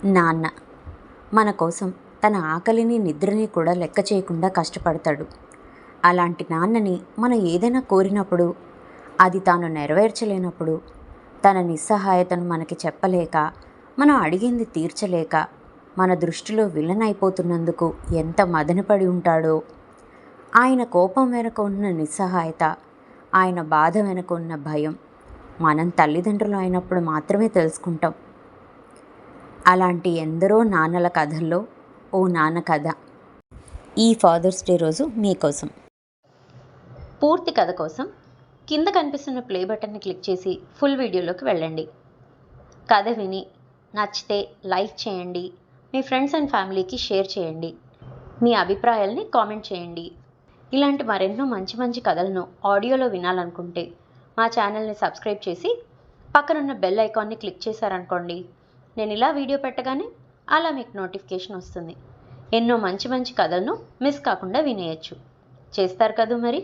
నాన్న మన కోసం తన ఆకలిని నిద్రని కూడా లెక్క చేయకుండా కష్టపడతాడు. అలాంటి నాన్నని మనం ఏదైనా కోరినప్పుడు అది తాను నెరవేర్చలేనప్పుడు, తన నిస్సహాయతను మనకి చెప్పలేక, మనం అడిగింది తీర్చలేక మన దృష్టిలో విలన్ అయిపోతున్నందుకు ఎంత మదనపడి ఉంటాడో. ఆయన కోపం వెనుక ఉన్న నిస్సహాయత, ఆయన బాధ వెనుక ఉన్న భయం మనం తల్లిదండ్రులు అయినప్పుడు మాత్రమే తెలుసుకుంటాం. అలాంటి ఎందరో నాన్నల కథల్లో ఓ నాన్న కథ ఈ ఫాదర్స్ డే రోజు మీకోసం. పూర్తి కథ కోసం కింద కనిపిస్తున్న ప్లే బటన్ని క్లిక్ చేసి ఫుల్ వీడియోలోకి వెళ్ళండి. కథ విని నచ్చితే లైక్ చేయండి, మీ ఫ్రెండ్స్ అండ్ ఫ్యామిలీకి షేర్ చేయండి, మీ అభిప్రాయాల్ని కామెంట్ చేయండి. ఇలాంటి మరెన్నో మంచి మంచి కథలను ఆడియోలో వినాలనుకుంటే మా ఛానల్ని సబ్స్క్రైబ్ చేసి పక్కనున్న బెల్ ఐకాన్ని క్లిక్ చేశారనుకోండి, నేను ఇలా వీడియో పెట్టగానే అలా మీకు నోటిఫికేషన్ వస్తుంది. ఎన్నో మంచి మంచి కథలను మిస్ కాకుండా వినేయచ్చు. చేస్తారు కదూ మరి.